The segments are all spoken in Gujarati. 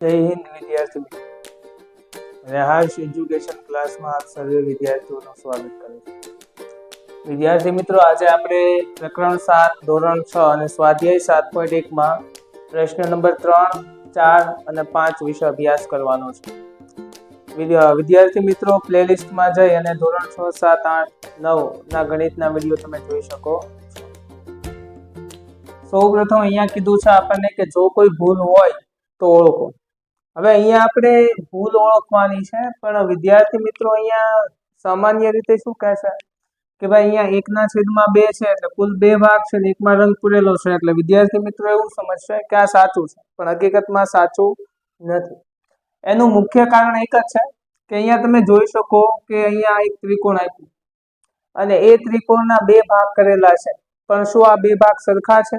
જય હિન્દ વિદ્યાર્થી મિત્રો, હાર્શ એજ્યુકેશન ક્લાસમાં આપ સર્વે વિદ્યાર્થીઓનું સ્વાગત કરું છું। વિદ્યાર્થી મિત્રો, આજે આપણે પ્રકરણ 7 ધોરણ 6 અને સ્વાધ્યાય 7.1 માં પ્રશ્ન નંબર 3, 4 અને 5 વિશે અભ્યાસ કરવાનો છે। વિદ્યાર્થી મિત્રો, પ્લેલિસ્ટમાં જઈ અને ધોરણ 6, 7, 8, 9 ના ગણિતના વિડીયો તમે જોઈ શકો છો। સૌપ્રથમ અહીંયા કીધું છે આપણને કે જો કોઈ ભૂલ હોય તો ઓળખો। હવે અહીંયા આપણે ભૂલ ઓળખવાની છે, પણ વિદ્યાર્થી મિત્રો અહીંયા સામાન્ય રીતે શું કહે છે કે ભાઈ અહીંયા 1/2 છે એટલે કુલ 2 ભાગ છે ને એકમાં રંગ પૂરેલો છે એટલે વિદ્યાર્થી મિત્રો એવું સમજશે કે આ સાચું છે, પણ હકીકતમાં સાચું નથી। એનું મુખ્ય કારણ એક જ છે કે અહીંયા તમે જોઈ શકો કે અહીંયા એક ત્રિકોણ આપ્યું અને એ ત્રિકોણના 2 ભાગ કરેલા છે, પણ શું આ 2 ભાગ સરખા છે?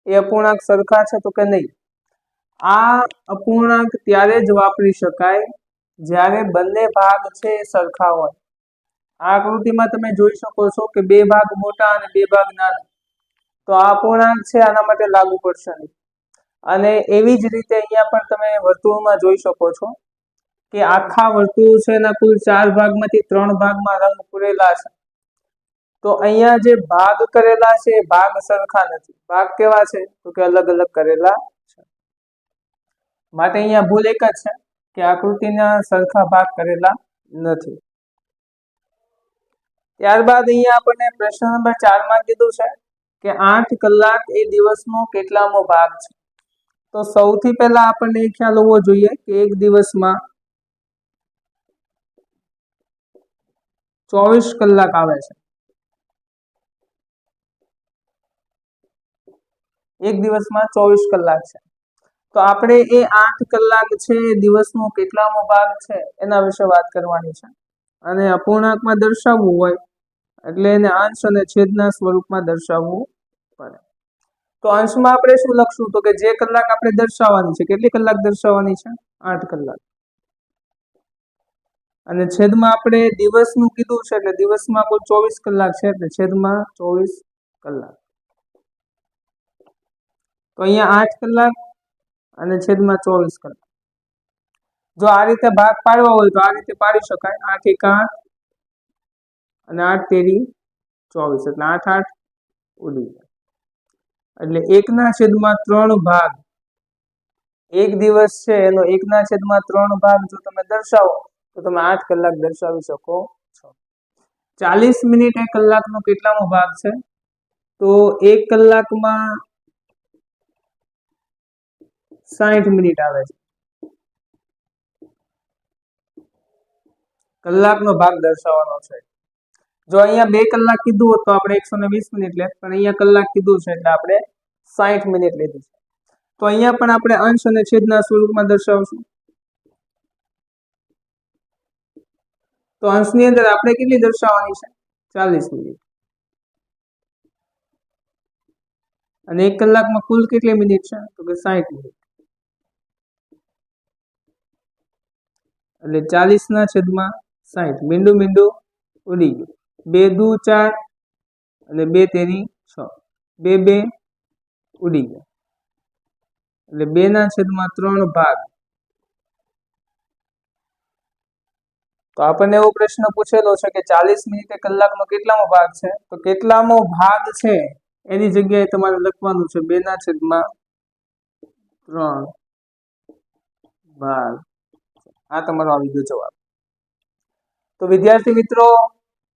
એ અપૂર્ણાંક સરખા છે તો કે નહીં? આ અપૂર્ણાંક ત્યારે જ વાપરી શકાય જ્યારે બંને ભાગ છે એ સરખા હોય। આ આકૃતિમાં તમે જોઈ શકો છો કે 2 ભાગ મોટા અને 2 ભાગ નાના, તો આ અપૂર્ણાંક છે, આના માટે લાગુ પડશે નહીં। અને એવી જ રીતે અહીંયા પણ તમે વર્તુળમાં જોઈ શકો છો કે આખા વર્તુળ છે એના કુલ 4 ભાગમાંથી 3 ભાગમાં રંગ પૂરેલા છે, તો અહીંયા જે ભાગ કરેલા છે એ ભાગ સરખા નથી। ભાગ કેવા છે? તો કે અલગ અલગ કરેલા છે, માટે અહીંયા ભૂલ એક જ છે કે આકૃતિના સરખા ભાગ કરેલા નથી। ત્યારબાદ અહીંયા આપણને પ્રશ્ન નંબર 4 માં કીધું છે કે 8 કલાક એ દિવસનો કેટલામો ભાગ છે? તો સૌથી પહેલા આપણને એ ખ્યાલ હોવો જોઈએ કે એક દિવસમાં 24 કલાક આવે છે। એક દિવસમાં 24 કલાક છે, તો આપણે એ 8 કલાક છે એ દિવસનો કેટલામો ભાગ છે એના વિશે વાત કરવાની છે। અને અપૂર્ણાંકમાં દર્શાવવું હોય એટલે એને અંશ અને છેદના સ્વરૂપમાં દર્શાવવું પડે। તો અંશમાં આપણે શું લખશું? તો કે જે કલાક આપણે દર્શાવવાની છે, કેટલી કલાક દર્શાવવાની છે? 8 કલાક। અને છેદમાં આપણે દિવસનું કીધું છે એટલે દિવસમાં કુલ 24 કલાક છે એટલે છેદમાં 24 કલાક। તો અહીંયા 8 કલાક અને છેદમાં 24 કલાક। જો આ રીતે ભાગ પાડવા હોય તો આ રીતે પાડી શકાય, 8 એકા 8 અને 8 તેરી 24 એટલે 8 8 ઉડી જાય, એટલે 1/3 ભાગ એક દિવસ છે એનો 1/3 ભાગ જો તમે દર્શાવો તો તમે 8 કલાક દર્શાવી શકો છો। 40 મિનિટ એ કલાકનો કેટલામો ભાગ છે? તો 1 કલાકમાં 60 મિનિટ આવે છે, કલાકનો ભાગ દર્શાવવાનો છે। જો અહીંયા 2 કલાક કીધું હોત તો આપણે 120 મિનિટ લે, પણ અહીંયા કલાક કીધું છે એટલે આપણે 60 મિનિટ લીધી છે। તો અહીંયા પણ આપણે અંશ અને છેદના સ્વરૂપમાં દર્શાવશું। તો અંશની અંદર આપણે કેટલી દર્શાવવાની છે? 40 મિનિટ। અને 1 કલાકમાં કુલ કેટલી મિનિટ છે? તો કે 60 મિનિટ, એટલે 40/60 મીંડું મીંડું ઉડી ગયું, 2 દુ 4 અને 2 તેરી 6, 2 2 ઉડી ગયા, એટલે 2/3 ભાગ। તો આપણને એવો પ્રશ્ન પૂછેલો છે કે 40 મિનિટે કલાકનો કેટલામો ભાગ છે? તો કેટલામો ભાગ છે એની જગ્યાએ તમારે લખવાનું છે 2/3 ભાગ। આ તમારો આવી ગયો જવાબ। તો વિદ્યાર્થી મિત્રો,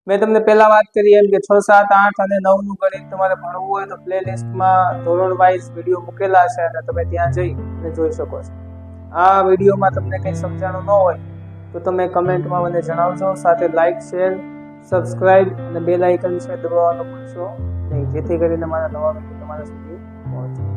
મેં તમને પહેલા વાત કરી એમ કે 6, 7, 8 અને 9 નું ગણિત તમારે ભણવું હોય તો પ્લેલિસ્ટમાં ધોરણ વાઇઝ વિડીયો મૂકેલા છે અને તમે ત્યાં જઈ અને જોઈ શકો છો। આ વિડીયોમાં તમને કંઈ સમજાણું ન હોય તો તમે કમેન્ટમાં મને જણાવજો, સાથે લાઇક, શેર, સબસ્ક્રાઇબ અને બેલ આઇકન છે દબાવવાનું ભૂલશો નહીં, જેથી કરીને મારા નવા વિડીયો તમારા સુધી પહોંચે।